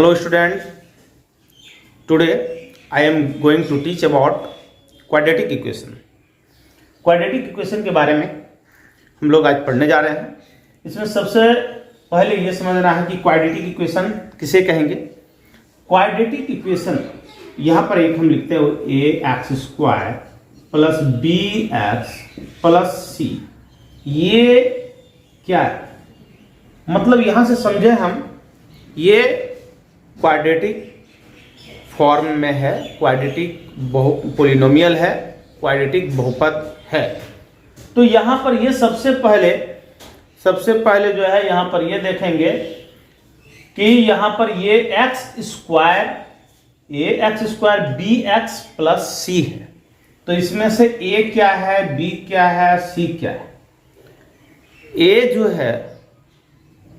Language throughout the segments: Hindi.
Hello student, today I am going to teach about quadratic equation. Quadratic equation के बारे में हम लोग आज पढ़ने जा रहे हैं। इसमें सबसे पहले ये समझना है कि क्वाड्रेटिक इक्वेशन किसे कहेंगे। क्वाड्रेटिक इक्वेशन यहाँ पर एक हम लिखते हैं ax² plus bx plus c। ये क्या है, मतलब यहाँ से समझे हम, ये क्वाड्रेटिक फॉर्म में है, क्वाड्रेटिक पोलिनोमियल है, क्वाड्रेटिक बहुपद है। तो यहाँ पर ये सबसे पहले जो है यहाँ पर ये देखेंगे कि यहाँ पर ये ax² bx प्लस c है। तो इसमें से a क्या है, b क्या है, c क्या है। a जो है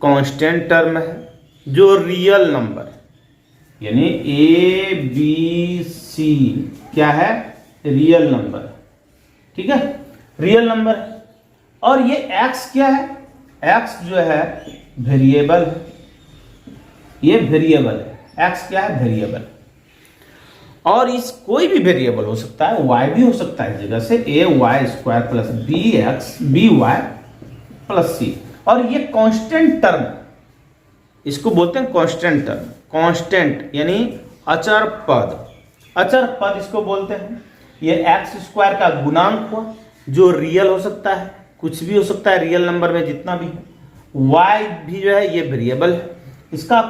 कांस्टेंट टर्म है, जो रियल नंबर है, यानी a b c क्या है, रियल नंबर, ठीक है, रियल नंबर है। और ये x क्या है, x जो है वेरिएबल है, ये वेरिएबल है, x क्या है, वेरिएबल। और इस कोई भी वेरिएबल हो सकता है, y भी हो सकता है, जगह से ay² plus by plus c। और ये कांस्टेंट टर्म, इसको बोलते हैं कांस्टेंट टर्म, कांस्टेंट यानी अचर पद, अचर पद इसको बोलते हैं। ये x² का गुणांक हुआ, जो रियल हो सकता है, कुछ भी हो सकता है रियल नंबर में जितना भी है। y भी जो है ये वेरिएबल है, इसका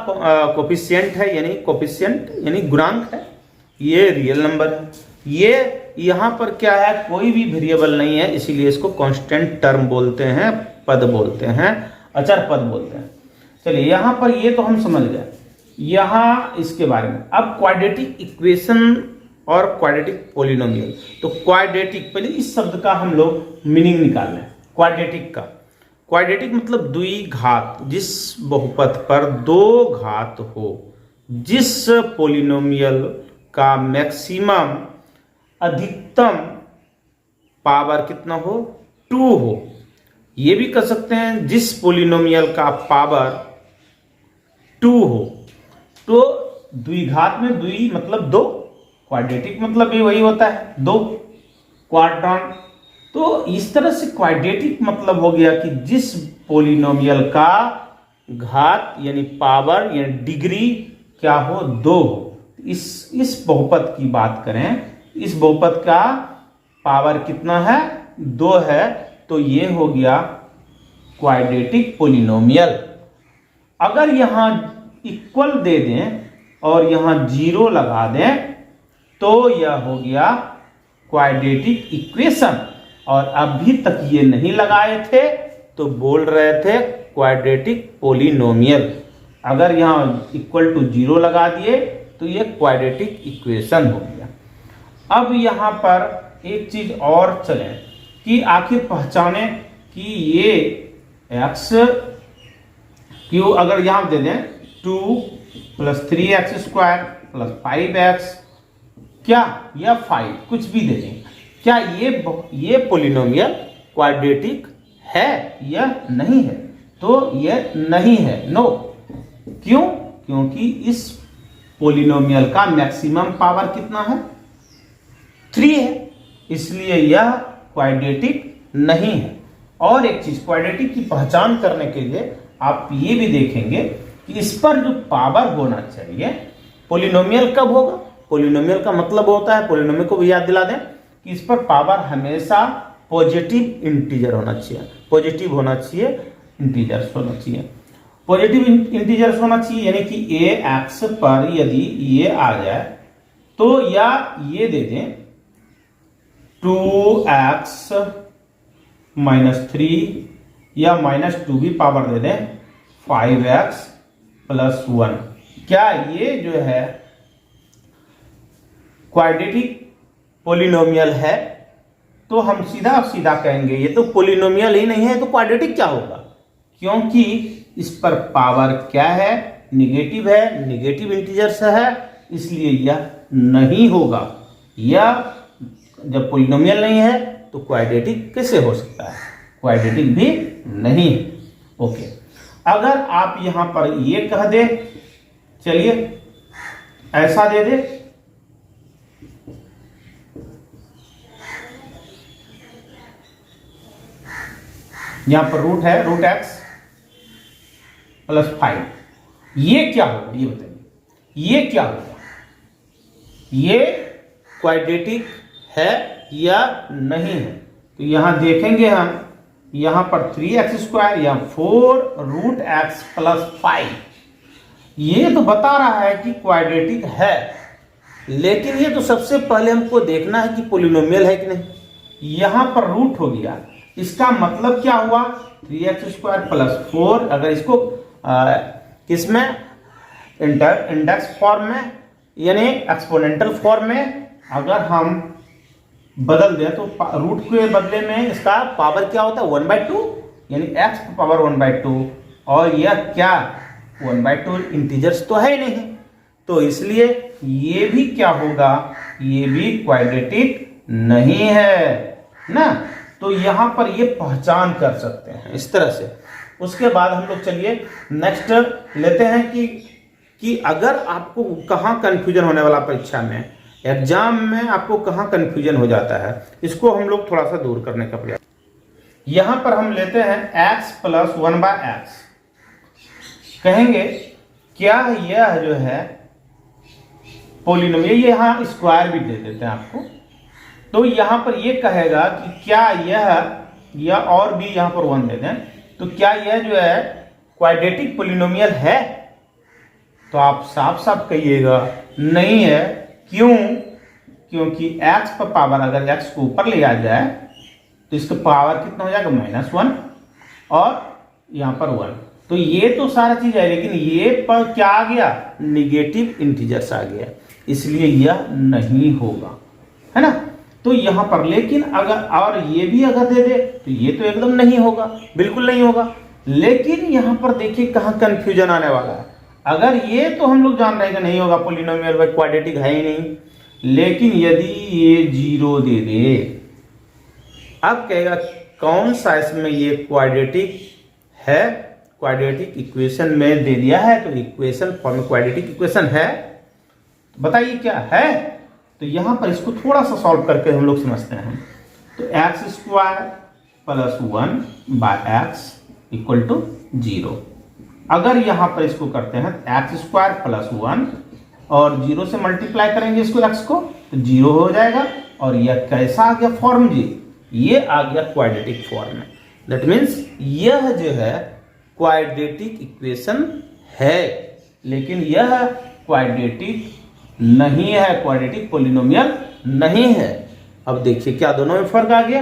कोफिशिएंट है, यानी कोफिशिएंट यानी गुणांक है, ये रियल नंबर है। ये यहाँ पर क्या है, कोई भी वेरिएबल नहीं है, इसीलिए इसको कांस्टेंट टर्म बोलते हैं, पद बोलते हैं, अचर पद बोलते हैं। चलिए यहाँ पर ये तो हम समझ गए यहाँ इसके बारे में। अब क्वाड्रेटिक इक्वेशन और क्वाड्रेटिक पोलिनोमियल। तो क्वाड्रेटिक, पहले इस शब्द का हम लोग मीनिंग निकाल लें। क्वाड्रेटिक का, क्वाड्रेटिक मतलब द्विघात, जिस बहुपद पर दो घात हो, जिस पोलिनोमियल का मैक्सिमम अधिकतम पावर कितना हो, 2 हो। ये भी कर सकते हैं जिस पोलिनोमियल का पावर 2 हो। तो द्विघात में द्वि मतलब दो, क्वाड्रेटिक मतलब भी वही होता है, दो, क्वाड्रन। तो इस तरह से क्वाड्रेटिक मतलब हो गया कि जिस पोलिनोमियल का घात यानी पावर यानी डिग्री क्या हो, 2 हो। इस बहुपद की बात करें, इस बहुपद का पावर कितना है, 2 है। तो ये हो गया क्वाड्रेटिक पोलिनोमियल। अगर यहां इक्वल दे दें और यहां 0 लगा दें तो यह हो गया क्वाड्रेटिक इक्वेशन। और अभी तक ये नहीं लगाए थे तो बोल रहे थे क्वाड्रेटिक पोलिनोमियल। अगर यहां इक्वल टू 0 लगा दिए तो ये क्वाड्रेटिक इक्वेशन हो गया। अब यहां पर एक चीज और चलें कि आखिर पहचाने कि ये x क्यों, अगर यहां दे दें 2 प्लस 3x² प्लस 5x क्या, या 5 कुछ भी दे दें, क्या ये पोलिनोमियल क्वाड्रेटिक है या नहीं है। तो ये नहीं है, नो। क्यों, क्योंकि इस पोलिनोमियल का मैक्सिमम पावर कितना है, 3 है, इसलिए यह क्वाड्रेटिक नहीं है। और एक चीज, क्वाड्रेटिक की पहचान करने के लिए आप ये भी देखेंगे कि इस पर जो पावर होना चाहिए, पोलिनोमियल कब होगा, पोलिनोमियल का मतलब होता है, पोलिनोमियल को भी याद दिला दें कि इस पर पावर हमेशा पॉजिटिव इंटीजर होना चाहिए, पॉजिटिव होना चाहिए, इंटीजर्स होना चाहिए, पॉजिटिव इंटीजर्स होना चाहिए। यानी कि ax पर यदि ये आ जाए तो या ये दे दें 2x माइनस 3 या -2 भी पावर दे दें 5x प्लस 1। क्या ये जो है क्वाड्रेटिक पोलिनोमियल है। तो हम सीधा कहेंगे ये तो पोलिनोमियल ही नहीं है, तो क्वाड्रेटिक क्या होगा, क्योंकि इस पर पावर क्या है, निगेटिव है, निगेटिव इंटीजर्स है, इसलिए यह नहीं होगा। यह जब पोलिनोमियल नहीं है तो क्वाड्रेटिक कैसे हो सकता है, क्वाड्रेटिक भी नहीं है। ओके, अगर आप यहां पर ये कह दें चलिए ऐसा दे दे, यहां पर रूट है, रूट एक्स प्लस 5। ये क्या होगा ये बताइए, ये क्या होगा, ये क्वाड्रेटिक है या नहीं है? तो यहां देखेंगे हम, यहां पर 3x² या 4√x प्लस 5, ये तो बता रहा है कि क्वाड्रेटिक है, लेकिन ये तो सबसे पहले हमको देखना है कि पोलिनोमियल है कि नहीं। यहां पर रूट हो गया, इसका मतलब क्या हुआ, 3x² प्लस 4, अगर इसको किसमें इंडेक्स फॉर्म में यानी एक्सपोनेंटल फॉर्म में अगर हम बदल दें तो रूट के बदले में इसका पावर क्या होता है 1/2, यानी x पावर 1/2, और यह क्या 1/2 इंटीजर्स तो है ही नहीं, तो इसलिए ये भी क्या होगा, ये भी क्वाड्रेटिक नहीं है ना। तो यहां पर ये पहचान कर सकते हैं इस तरह से। उसके बाद हम लोग चलिए नेक्स्ट लेते हैं कि अगर आपको कहां कंफ्यूजन होने वाला परीक्षा में, एग्जाम में आपको कहां कंफ्यूजन हो जाता है, इसको हम लोग थोड़ा सा दूर करने का प्रयास। यहां पर हम लेते हैं x प्लस 1/x, कहेंगे क्या यह जो है पोलिनोमियल, ये यहां स्क्वायर भी दे देते हैं आपको, तो यहां पर ये कहेगा कि क्या यह या और भी यहां पर 1 दे दें, तो क्या यह जो है क्वाड्रेटिक पोलिनोमियल है? तो आप साफ साफ कहिएगा नहीं है। क्यों? क्योंकि x पर पावर अगर x को ऊपर ले आ जाए तो इसका पावर कितना हो जाएगा -1 और यहां पर 1, तो ये तो सारा चीज है, लेकिन ये पर क्या आ गया, निगेटिव इंटीजर्स आ गया, इसलिए यह नहीं होगा, है ना। तो यहां पर लेकिन अगर और ये भी अगर दे दे तो ये तो एकदम नहीं होगा, बिल्कुल नहीं होगा। लेकिन यहां पर देखिए कहां कंफ्यूजन आने वाला है। अगर ये तो हम लोग जान रहे हैं कि नहीं होगा, पोलिनोमियल बाय क्वाड्रेटिक है ही नहीं, लेकिन यदि ये 0 दे दे, अब कहेगा कौन सा इसमें ये क्वाड्रेटिक है, क्वाड्रेटिक इक्वेशन में दे दिया है, तो इक्वेशन फॉर्म क्वाड्रेटिक इक्वेशन है, बताइए क्या है। तो यहां पर इसको थोड़ा सा सॉल्व करके हम लोग समझते हैं। तो x² plus 1/x equal to 0। अगर यहां पर इसको करते हैं x² प्लस 1 और 0 से मल्टीप्लाई करेंगे इसको x को, तो 0 हो जाएगा, और यह कैसा आ गया फॉर्म जी, ये आ गया क्वाड्रेटिक फॉर्म में। दैट मीन्स यह जो है क्वाड्रेटिक इक्वेशन है, लेकिन यह क्वाड्रेटिक नहीं है, क्वाड्रेटिक पोलिनोमियल नहीं है। अब देखिए क्या दोनों में फर्क आ गया।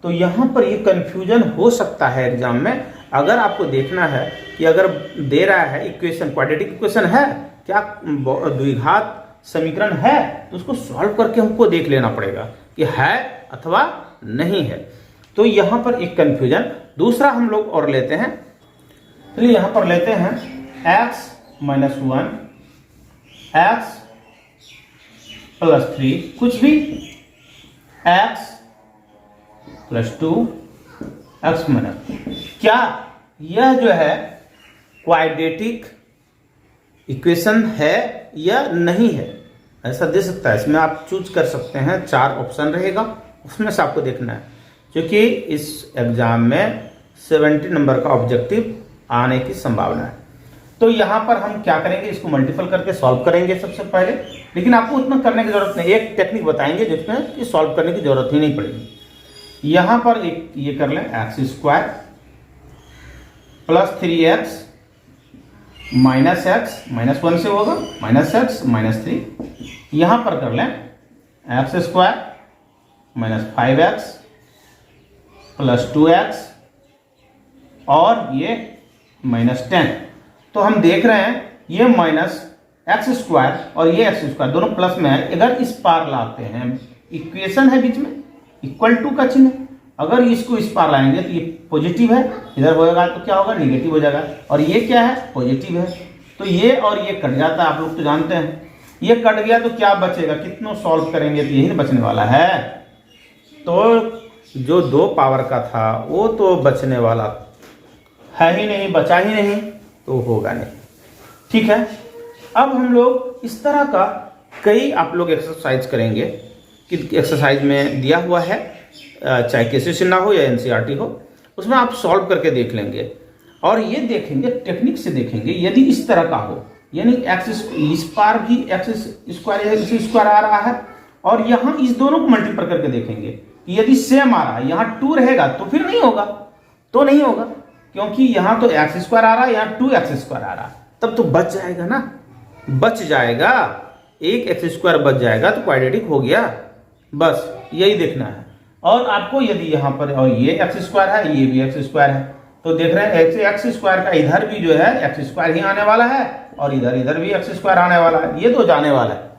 तो यहां पर ये कंफ्यूजन हो सकता है एग्जाम में, अगर आपको देखना है कि अगर दे रहा है इक्वेशन क्वाड्रेटिक इक्वेशन है, क्या द्विघात समीकरण है, तो उसको सॉल्व करके हमको देख लेना पड़ेगा कि है अथवा नहीं है। तो यहां पर एक कंफ्यूजन। दूसरा हम लोग और लेते हैं, चलिए यहां पर लेते हैं x - 1 x प्लस 3 कुछ भी x प्लस 2 x माइनस, क्या यह जो है क्वाड्रेटिक इक्वेशन है या नहीं है, ऐसा दे सकता है। इसमें आप चूज कर सकते हैं, 4 ऑप्शन रहेगा, उसमें से आपको देखना है, क्योंकि इस एग्जाम में 70 नंबर का ऑब्जेक्टिव आने की संभावना है। तो यहां पर हम क्या करेंगे, इसको मल्टीपल करके सॉल्व करेंगे सबसे पहले, लेकिन आपको उतना करने की जरूरत नहीं, एक टेक्निक बताएंगे जिसमें कि सॉल्व करने की जरूरत ही नहीं पड़ेगी। यहां पर एक ये कर लें x² plus 3x minus x, -1 से होगा -x -3, यहां पर कर लें x² minus 5x plus 2x और ये -10। तो हम देख रहे हैं ये -x² और ये x² दोनों प्लस में है। अगर इस पार लाते हैं, इक्वेशन है बीच में, इक्वल टू का चिन्ह, अगर इसको इस पार लाएंगे तो ये पॉजिटिव है, इधर होगा तो क्या होगा, निगेटिव हो जाएगा, और ये क्या है, पॉजिटिव है। तो ये और ये कट जाता है, आप लोग तो जानते हैं। ये कट गया तो क्या बचेगा, कितनों सॉल्व करेंगे तो यही ना बचने वाला है। तो जो 2 पावर का था वो तो बचने वाला है ही नहीं, बचा ही नहीं, तो होगा नहीं। ठीक है, अब हम लोग इस तरह का कई आप लोग एक्सरसाइज करेंगे कि एक्सरसाइज में दिया हुआ है, चाहे KCSE ना हो या NCERT हो, उसमें आप सॉल्व करके देख लेंगे और ये देखेंगे, टेक्निक से देखेंगे। यदि इस तरह का हो, यानी इस पार भी एक्स स्क्वायर आ रहा है और यहाँ इस दोनों को मल्टीप्लाई करके देखेंगे कि यदि सेम आ रहा है, यहाँ 2 रहेगा तो फिर नहीं होगा, तो नहीं होगा, क्योंकि यहाँ तो x² आ रहा है, यहाँ 2x² आ रहा है, तब तो बच जाएगा ना, बच जाएगा, एक x² बच जाएगा तो क्वाड्रेटिक हो गया। बस यही देखना है। और आपको यदि यहाँ पर और ये x² है, ये भी x² है, तो देख रहे हैं x² का इधर भी जो है x² ही आने वाला है और इधर भी x² आने वाला है, ये तो जाने वाला है,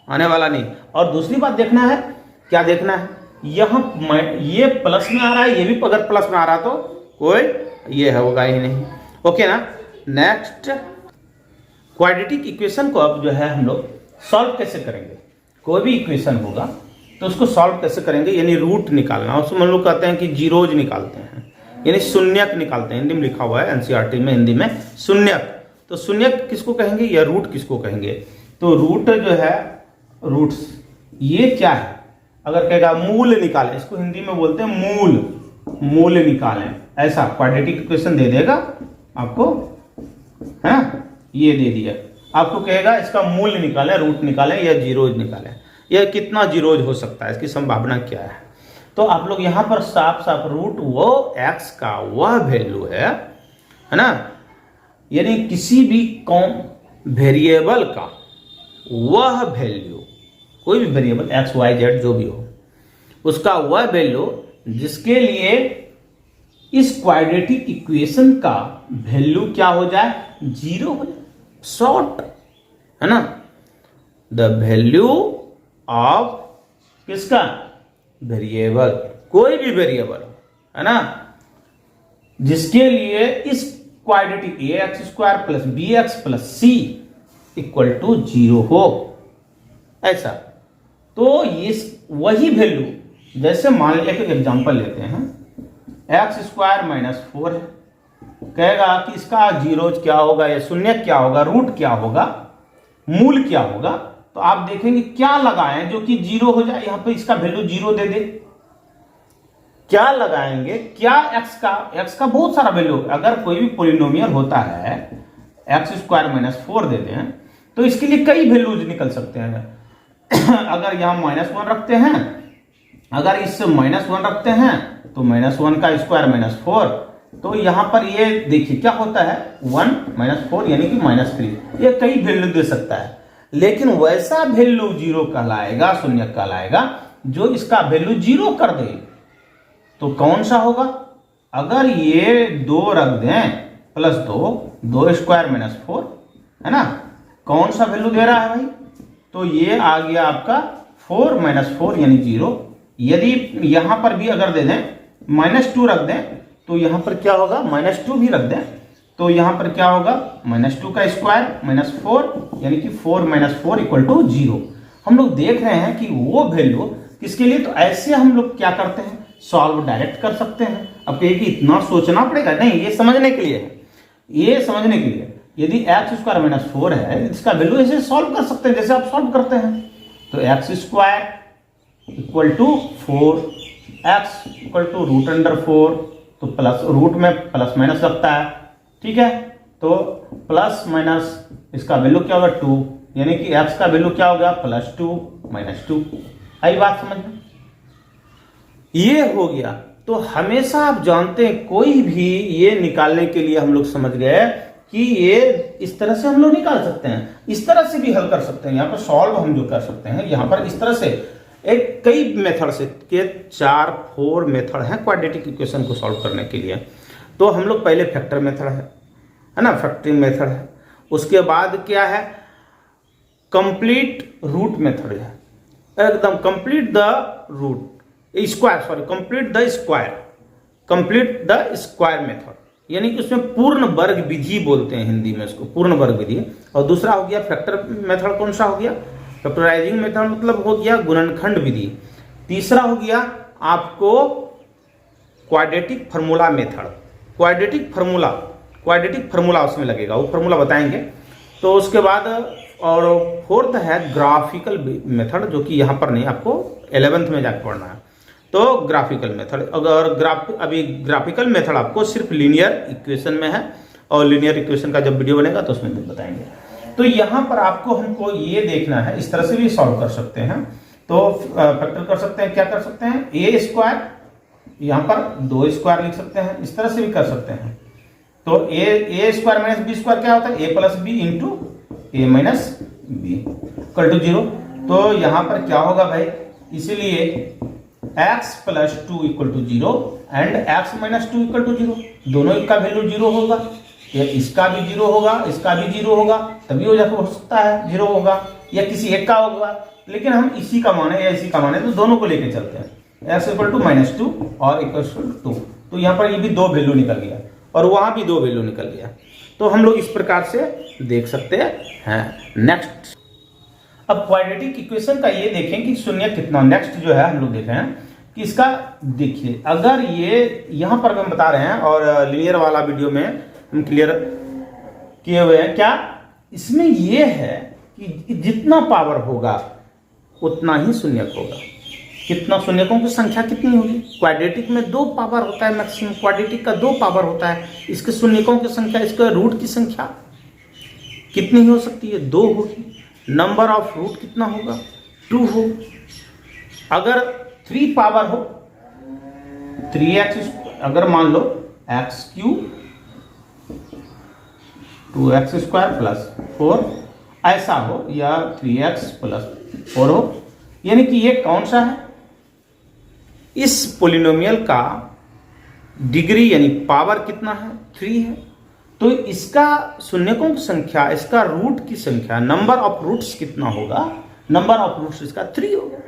आने वाला नहीं। और दूसरी बात देखना है, क्या देखना है, यहाँ ये प्लस में आ रहा है, ये भी अगर प्लस में आ रहा तो कोई ये होगा ही नहीं। ओके ना। नेक्स्ट, क्वाड्रेटिक इक्वेशन को अब जो है हम लोग सॉल्व कैसे करेंगे। कोई भी इक्वेशन होगा तो उसको सॉल्व कैसे करेंगे, यानी रूट निकालना। उसमें हम लोग कहते हैं कि जीरोज निकालते हैं, यानी शून्यक निकालते हैं। हिंदी में लिखा हुआ है NCERT में, हिंदी में शून्यक। तो शून्यक किसको कहेंगे या रूट किसको कहेंगे। तो रूट जो है, रूट्स ये क्या है, अगर कहेगा मूल निकालें, इसको हिंदी में बोलते हैं मूल, मूल निकालें, ऐसा क्वाड्रेटिक इक्वेशन दे देगा आपको, है ना, ये दे दिया। आपको कहेगा इसका मूल निकालें, रूट निकालें या जीरोज निकालें, यह कितना जीरोज हो सकता है, इसकी संभावना क्या है। तो आप लोग यहाँ पर साफ साफ रूट वो x का वह वैल्यू है ना, यानी किसी भी वेरिएबल का वह वैल्यू, कोई भी वेरिएबल x y z जो भी हो, उसका वह वैल्यू जिसके लिए इस क्वाड्रेटिक इक्वेशन का वैल्यू क्या हो जाए, 0 हो जाए, शॉर्ट, है ना। द वैल्यू ऑफ किसका, वेरिएबल, कोई भी वेरिएबल, है ना, जिसके लिए इस क्वाड्रेटिक ax² + bx + c = 0 हो, ऐसा। तो ये वही वैल्यू, जैसे मान लिया कि एग्जांपल लेते हैं, x² - 4 है, कहेगा कि इसका जीरोज क्या होगा या शून्य क्या होगा, रूट क्या होगा, मूल क्या होगा। तो आप देखेंगे क्या लगाएं जो कि 0 हो जाए, यहां पे इसका वैल्यू 0 दे दे। क्या लगाएंगे, क्या x का बहुत सारा वैल्यू, अगर कोई भी पॉलिनोमियल होता है x² - 4 दे दें तो इसके लिए कई वैल्यूज निकल सकते हैं। अगर यहां -1 रखते हैं, अगर इससे -1 रखते हैं तो -1 का स्क्वायर -4, तो यहां पर ये देखिए क्या होता है, 1 - 4 यानी कि -3, ये कई वैल्यू दे सकता है। लेकिन वैसा वैल्यू 0 कहलाएगा, शून्य कहलाएगा, जो इसका वैल्यू 0 कर दे। तो कौन सा होगा, अगर ये 2 रख दें +2, 2² - 4, है ना, कौन सा वैल्यू दे रहा है भाई, तो ये आ गया आपका 4 - 4 यानी 0। यदि यहां पर भी अगर दे दें -2 रख दें तो यहां पर क्या होगा, -2 भी रख दें तो यहां पर क्या होगा, -2 का स्क्वायर -4 यानी कि 4 - 4 = 0। हम लोग देख रहे हैं कि वो वैल्यू किसके लिए, तो ऐसे हम लोग क्या करते हैं, सॉल्व डायरेक्ट कर सकते हैं। अब कहिए कि इतना सोचना पड़ेगा, नहीं, ये समझने के लिए है, ये समझने के लिए। यदि x² - 4 है, इसका वैल्यू ऐसे सॉल्व कर सकते हैं जैसे आप सॉल्व करते हैं। तो x² = 4, x = √4, तो प्लस, रूट में प्लस माइनस लगता है, ठीक है, तो प्लस माइनस इसका वैल्यू क्या होगा, 2, यानी कि x का वैल्यू क्या होगा, +2 - 2। आई बात समझ में, ये हो गया। तो हमेशा आप जानते हैं कोई भी ये निकालने के लिए हम लोग समझ गए कि ये इस तरह से हम लोग निकाल सकते हैं, इस तरह से भी हल कर सकते हैं। यहाँ पर सॉल्व हम जो कर सकते हैं, यहाँ पर इस तरह से एक कई मेथड से के 4 मेथड हैं क्वाड्रेटिक इक्वेशन को सॉल्व करने के लिए। तो हम लोग पहले फैक्टर मेथड है ना, फैक्टरिंग मेथड है। उसके बाद क्या है, कंप्लीट रूट मेथड है, एकदम complete the root square, sorry complete the square method, यानी कि उसमें पूर्ण वर्ग विधि बोलते हैं हिंदी में उसको, पूर्ण वर्ग विधि। और दूसरा हो गया फैक्टर मेथड, कौन सा हो गया, फैक्टराइजिंग मेथड, मतलब हो गया गुणनखंड विधि। तीसरा हो गया आपको quadratic formula method, quadratic formula उसमें लगेगा, वो फार्मूला बताएंगे। तो उसके बाद और फोर्थ है ग्राफिकल मेथड, जो कि यहाँ पर नहीं, आपको 11th में जाकर पढ़ना है। तो ग्राफिकल मेथड, अगर अभी ग्राफिकल मेथड आपको सिर्फ लीनियर इक्वेशन में है, और लीनियर इक्वेशन का जब वीडियो बनेगा तो उसमें बताएंगे। तो यहाँ पर आपको हमको ये देखना है, इस तरह से भी सॉल्व कर सकते हैं। तो फैक्टर कर सकते हैं, क्या कर सकते हैं, ए स्क्वायर, यहाँ पर 2 स्क्वायर लिख सकते हैं, इस तरह से भी कर सकते हैं। तो A square minus B square क्या होता है, A plus B into A minus B equal to 0। तो यहां पर क्या होगा भाई, इसीलिए x plus 2 equal to 0 and x minus 2 equal to 0, दोनों का वैल्यू 0 होगा, या इसका भी 0 होगा, इसका भी 0 होगा, तभी हो सकता है 0 होगा, या किसी एक का होगा। लेकिन हम इसी का माने या इसी का माने, तो दोनों को लेके चलते हैं। x इक्वल टू माइनस 2 और इक्वल टू 2, तो यहाँ पर ये भी 2 वैल्यू निकल गया और वहां भी 2 वैल्यू निकल गया। तो हम लोग इस प्रकार से देख सकते हैं। नेक्स्ट, अब क्वाड्रेटिक इक्वेशन का ये देखें कि शून्य कितना। नेक्स्ट जो है हम लोग देख रहे हैं कि इसका, देखिए अगर ये यहां पर हम बता रहे हैं, और लीनियर वाला वीडियो में हम क्लियर किए हुए हैं, क्या इसमें ये है कि जितना पावर होगा उतना ही शून्यक होगा। कितना शून्यकों की संख्या कितनी होगी, क्वाड्रेटिक में 2 पावर होता है मैक्सिमम, क्वाड्रेटिक का 2 पावर होता है। इसके शून्यकों की संख्या, इसके रूट की संख्या कितनी हो सकती है, 2 होगी। नंबर ऑफ रूट कितना होगा, 2 हो। अगर 3 पावर हो, 3x, अगर मान लो x³ 2x स्क्वायर प्लस 4 ऐसा हो, या 3x प्लस 4 हो, यानी कि ये कौन सा है, इस पोलिनोमियल का डिग्री यानी पावर कितना है, 3 है। तो इसका शून्यकों की संख्या, इसका रूट की संख्या, नंबर ऑफ रूट्स कितना होगा, नंबर ऑफ रूट्स इसका 3 होगा।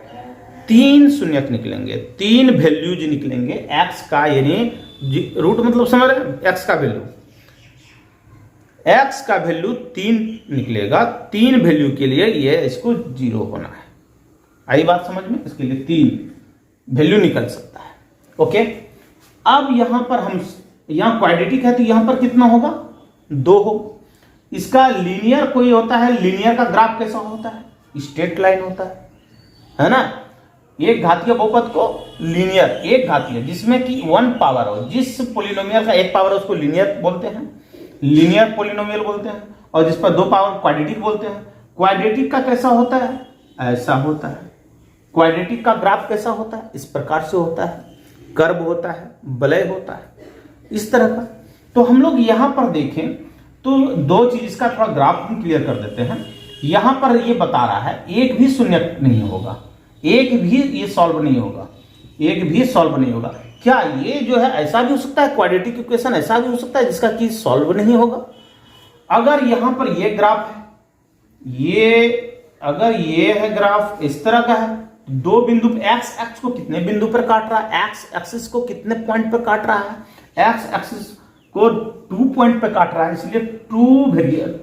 3 शून्यक निकलेंगे, 3 वैल्यूज निकलेंगे x का, यानी रूट मतलब समझ रहे हैं, x का वैल्यू, x का वैल्यू 3 निकलेगा। 3 वैल्यू के लिए ये इसको 0 होना है। आई बात समझ में, इसके लिए 3 वैल्यू निकल सकता है। ओके, अब यहां पर हम, यहां क्वाड्रेटिक है तो यहां पर कितना होगा, 2 हो। इसका लीनियर कोई होता है, लीनियर का ग्राफ कैसा होता है, स्ट्रेट लाइन होता है ना। एक घातीय बहुपद को लीनियर, एक घातीय जिसमें कि 1 पावर हो, जिस पोलिनोमियल का 1 पावर है उसको लीनियर बोलते हैं, लीनियर पोलिनोमियल बोलते हैं, और जिस पर 2 पावर क्वाड्रेटिक बोलते हैं। क्वाड्रेटिक का कैसा होता है, ऐसा होता है। क्वाड्रेटिक का ग्राफ कैसा होता है, इस प्रकार से होता है, कर्व होता है, वलय होता है, इस तरह का। तो हम लोग यहां पर देखें तो 2 चीज, इसका थोड़ा ग्राफ हम क्लियर कर देते हैं। यहां पर ये बता रहा है एक भी शून्यक नहीं होगा, एक भी ये सॉल्व नहीं होगा, एक भी सॉल्व नहीं होगा। क्या ये जो है ऐसा भी हो सकता है, क्वाड्रेटिक इक्वेशन ऐसा भी हो सकता है जिसका कि सॉल्व नहीं होगा। अगर यहां पर ये ग्राफ है, ये अगर ये है ग्राफ इस तरह का है, 2 बिंदु, एक्स एक्स को कितने बिंदु पर काट रहा है, एक्स एक्सिस को कितने पॉइंट पर काट रहा है, एक्स एक्सिस को 2 पॉइंट पर काट रहा है, इसलिए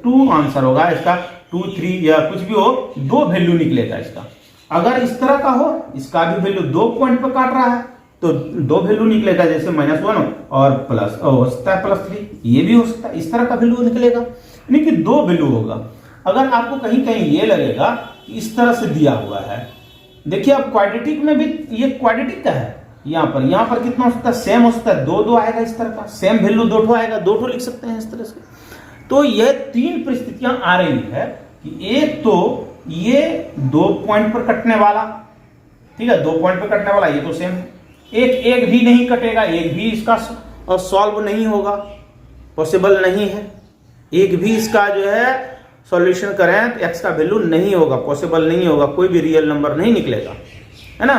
2 आंसर होगा इसका, 2 3 या कुछ भी हो, 2 वैल्यू निकलेगा इसका। अगर इस तरह का हो, इसका भी वैल्यू 2 पॉइंट पर काट रहा है तो 2 वैल्यू निकलेगा, जैसे -1 और प्लस हो सकता है +3, ये भी हो सकता है, इस तरह का वैल्यू निकलेगा, यानी कि 2 वैल्यू होगा। अगर आपको कहीं कहीं ये लगेगा कि इस तरह से दिया हुआ है, देखिए अब क्वाड्रेटिक में भी ये क्वाड्रेटिक का है, यहां पर कितना हो सकता है, सेम हो सकता है, 2 आएगा इस तरह का, सेम वैल्यू 2 आएगा, 2 लिख सकते हैं इस तरह से। तो ये 3 परिस्थितियां आ रही है कि एक तो ये 2 पॉइंट पर कटने वाला, ठीक है, 2 पॉइंट पर कटने वाला, ये तो सेम है। एक भी नहीं कटेगा, एक भी इसका सॉल्व नहीं होगा, पॉसिबल नहीं है। एक भी इसका जो है सॉल्यूशन करें तो x का वैल्यू नहीं होगा, पॉसिबल नहीं होगा, कोई भी रियल नंबर नहीं निकलेगा, है ना।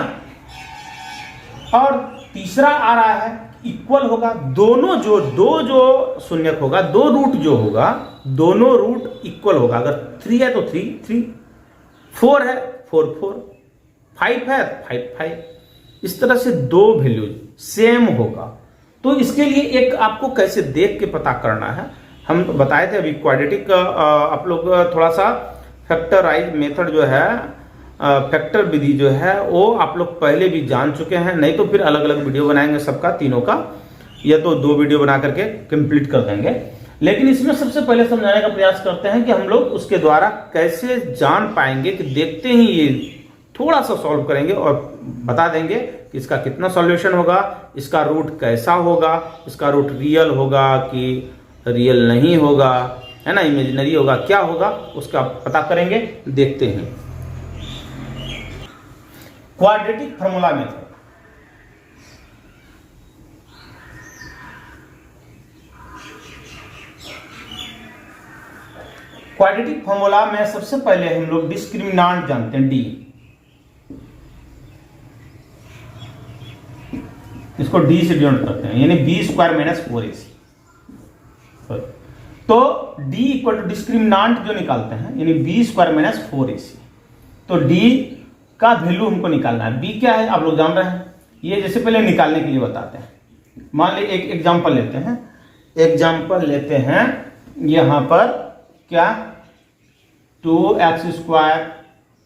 और तीसरा आ रहा है इक्वल होगा, दोनों जो शून्यक होगा, 2 रूट जो होगा, दोनों रूट इक्वल होगा। अगर 3 है तो 3, 4 है 4, 5 है 5, इस तरह से 2 वैल्यू सेम होगा। तो इसके लिए एक आपको कैसे देख के पता करना है, हम तो बताए थे अभी क्वाड्रेटिक आप लोग थोड़ा सा फैक्टराइज मेथड जो है, फैक्टर विधि जो है वो आप लोग पहले भी जान चुके हैं, नहीं तो फिर अलग अलग वीडियो बनाएंगे सबका, तीनों का, या तो 2 वीडियो बना करके कंप्लीट कर देंगे। लेकिन इसमें सबसे पहले समझाने का प्रयास करते हैं कि हम लोग उसके द्वारा कैसे जान पाएंगे, कि देखते ही ये थोड़ा सा सॉल्व करेंगे और बता देंगे कि इसका कितना सॉल्यूशन होगा, इसका रूट कैसा होगा, इसका रूट रियल होगा कि रियल नहीं होगा, है ना, इमेजिनरी होगा, क्या होगा उसका पता करेंगे। देखते हैं quadratic formula method. Quadratic formula में सबसे पहले हम लोग डिस्क्रिमिनांट जानते हैं, डी। इसको डी से डिनोट करते हैं, यानी बी स्क्वायर माइनस 4ac। तो d इक्वल टू डिस्क्रिमिनांट जो निकालते हैं, यानी बी स्क्वायर माइनस 4ac। तो d का वैल्यू हमको निकालना है। b क्या है आप लोग जान रहे हैं, ये जैसे पहले निकालने के लिए बताते हैं। मान ली एक एग्जांपल लेते हैं, एग्जांपल लेते हैं यहां पर क्या, 2x square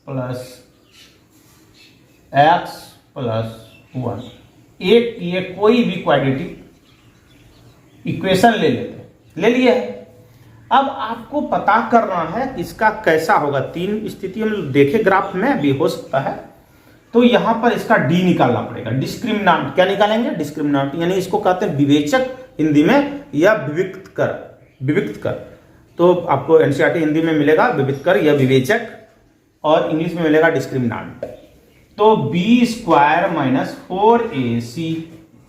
plus x plus 1। ये कोई भी क्वाड्रेटिक इक्वेशन ले लिए है। अब आपको पता करना है इसका कैसा होगा। तीन स्थिति हम देखे ग्राफ में भी हो सकता है, तो यहां पर इसका डी निकालना पड़ेगा। डिस्क्रिमिनांट क्या निकालेंगे, डिस्क्रिमिनांट यानी इसको कहते हैं विवेचक हिंदी में, या विविक्त कर। तो आपको एनसीईआरटी हिंदी में मिलेगा विविक्त कर या विवेचक, और इंग्लिश में मिलेगा डिस्क्रिमिनांट। तो बी स्क्वायर माइनस 4ac।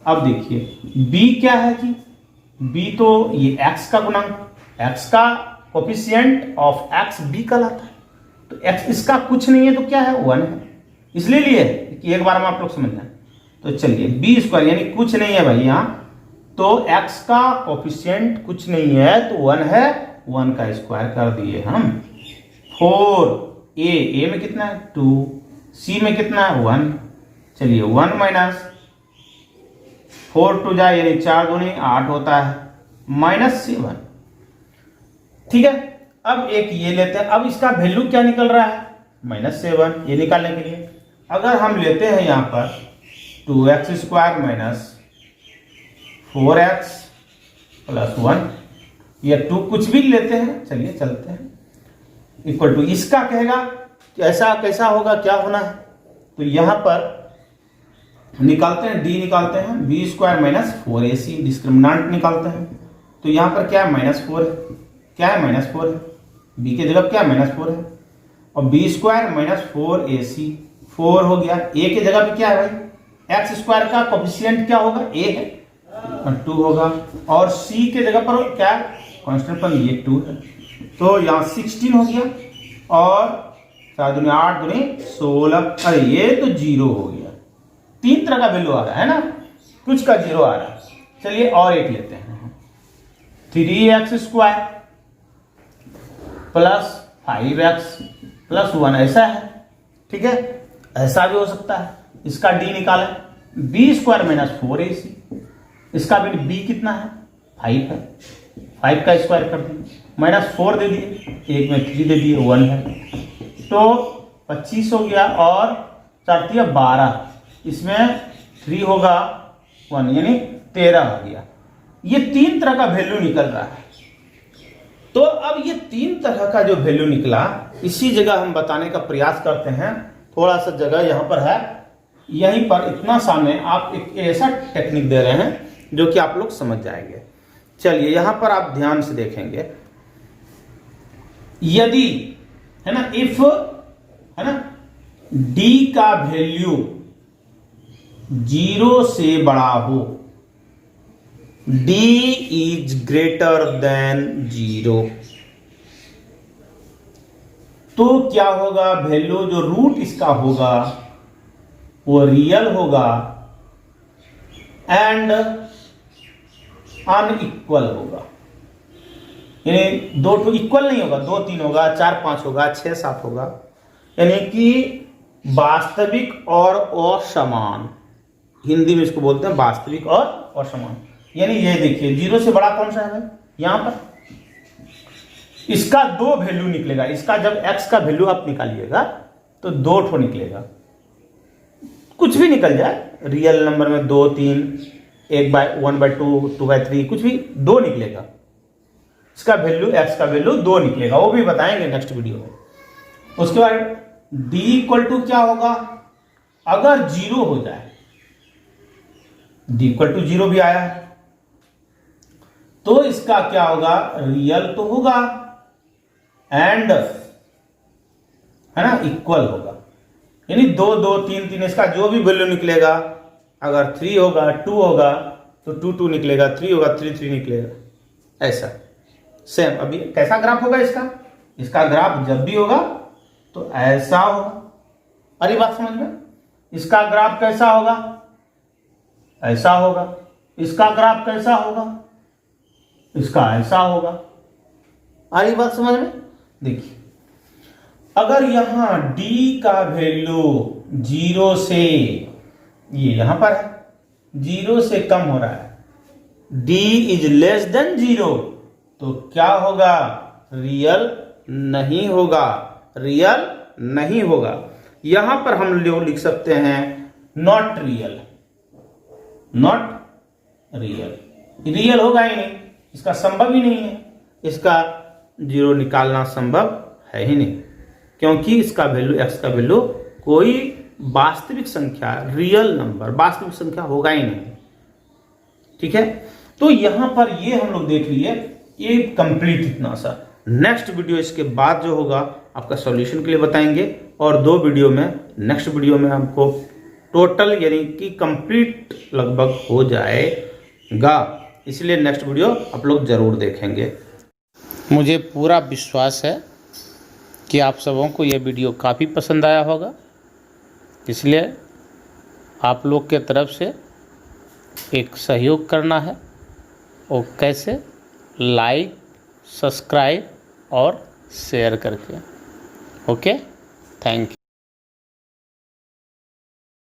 अब देखिए बी क्या है कि बी तो ये x का गुणांक, x का कोफिशिएंट ऑफ x b कहलाता है। तो x इसका कुछ नहीं है तो क्या है, 1 है, इसलिए लिए कि एक बार में आप लोग समझ जाए। तो चलिए बी स्क्वायर यानी कुछ नहीं है भाई यहाँ, तो x का कोफिशिएंट कुछ नहीं है तो 1 है, 1 का स्क्वायर कर दिए हम। 4 a में कितना है 2, c में कितना है 1। चलिए 1 माइनस 4 टू जाए यानी 4 दूनी 8 होता है, माइनस 7। ठीक है, अब एक ये लेते हैं। अब इसका वैल्यू क्या निकल रहा है, -7। ये निकालने के लिए अगर हम लेते हैं यहां पर 2x square minus 4x plus 1, या 2 कुछ भी लेते हैं, चलिए चलते हैं, इक्वल टू इसका कहेगा ऐसा कैसा होगा, क्या होना है। तो यहां पर निकालते हैं, डी निकालते हैं, बी स्क्वायर माइनस 4ac, डिस्क्रिमिनांट निकालते हैं। तो यहां पर क्या है -4 है, क्या है -4 है, बी के जगह क्या -4 है, और बी स्क्वायर माइनस 4ac 4 हो गया। ए के जगह पे क्या है भाई, एक्स स्क्वायर का कोफिशिएंट क्या होगा, ए है, 2 होगा, और सी के जगह पर क्या कांस्टेंट पर ये 2 है। तो यहाँ 16 हो गया, और 4 दूनी 8 दूनी 16। अरे ये तो 0 हो गया। 3 तरह का वैल्यू आ रहा है ना, कुछ का 0 आ रहा है। चलिए और एक लेते हैं, 3x square plus 5x plus 1, ऐसा है। ठीक है, ऐसा भी हो सकता है। इसका डी निकालें, बी स्क्वायर माइनस 4ac, इसका भी बी कितना है 5 है, 5 का स्क्वायर कर दिए, -4 दे दिए, एक में 3 दे दिए, 1 है, तो 25 हो गया, और 4 3 12, इसमें 3 होगा 1 यानी 13 हो गया। ये 3 तरह का वैल्यू निकल रहा है। तो अब ये 3 तरह का जो वैल्यू निकला, इसी जगह हम बताने का प्रयास करते हैं। थोड़ा सा जगह यहां पर है, यहीं पर इतना सामने आप एक ऐसा टेक्निक दे रहे हैं जो कि आप लोग समझ जाएंगे। चलिए यहां पर आप ध्यान से देखेंगे, यदि है ना, इफ है ना d का वैल्यू 0 से बड़ा हो, d इज ग्रेटर देन 0, तो क्या होगा, वैल्यू जो रूट इसका होगा वो रियल होगा एंड अनइक्वल होगा। यानी 2 तो इक्वल नहीं होगा, 2 3 होगा, 4 5 होगा, 6 7 होगा, यानी कि वास्तविक और असमान। हिंदी में इसको बोलते हैं वास्तविक और असमान। यानी ये देखिए 0 से बड़ा कौन सा है भाई, यहां पर इसका 2 वैल्यू निकलेगा। इसका जब x का वैल्यू आप निकालिएगा तो 2 ठो निकलेगा, कुछ भी निकल जाए, रियल नंबर में 2 3, 1/2, 2/3, कुछ भी 2 निकलेगा। इसका वैल्यू x का वैल्यू 2 निकलेगा, वो भी बताएंगे नेक्स्ट वीडियो में। उसके बाद d इक्वल टू क्या होगा, अगर 0 हो जाए, d इक्वल टू 0 भी आया है तो इसका क्या होगा, रियल तो होगा एंड है ना इक्वल होगा, यानी 2 2 3 3 इसका जो भी वैल्यू निकलेगा, अगर 3 होगा 2 होगा तो 2 2 निकलेगा, 3 होगा 3 3 निकलेगा, ऐसा सेम। अभी कैसा ग्राफ होगा इसका, इसका ग्राफ जब भी होगा तो ऐसा होगा। अरे बात समझ में, इसका ग्राफ कैसा होगा, ऐसा होगा, इसका ग्राफ कैसा होगा, इसका ऐसा होगा। अरे बात समझ में, देखिए अगर यहां d का वैल्यू 0 से, ये यहां पर है 0 से कम हो रहा है, d इज लेस देन 0, तो क्या होगा, रियल नहीं होगा, रियल नहीं होगा। यहां पर हम लोग लिख सकते हैं not real, not real, real होगा ही नहीं, इसका संभव ही नहीं है, इसका 0 निकालना संभव है ही नहीं, क्योंकि इसका वैल्यू x का वैल्यू कोई वास्तविक संख्या, रियल नंबर, वास्तविक संख्या होगा ही नहीं। ठीक है, तो यहां पर ये हम लोग देख लिए, ये कंप्लीट इतना सा। नेक्स्ट वीडियो इसके बाद जो होगा आपका सॉल्यूशन के लिए बताएंगे, और 2 वीडियो में, नेक्स्ट वीडियो में हमको टोटल यानी कि कंप्लीट लगभग हो जाएगा, इसलिए नेक्स्ट वीडियो आप लोग जरूर देखेंगे। मुझे पूरा विश्वास है कि आप सबों को यह वीडियो काफ़ी पसंद आया होगा, इसलिए आप लोग के तरफ से एक सहयोग करना है, और कैसे, लाइक, सब्सक्राइब और शेयर करके। Okay, thank you.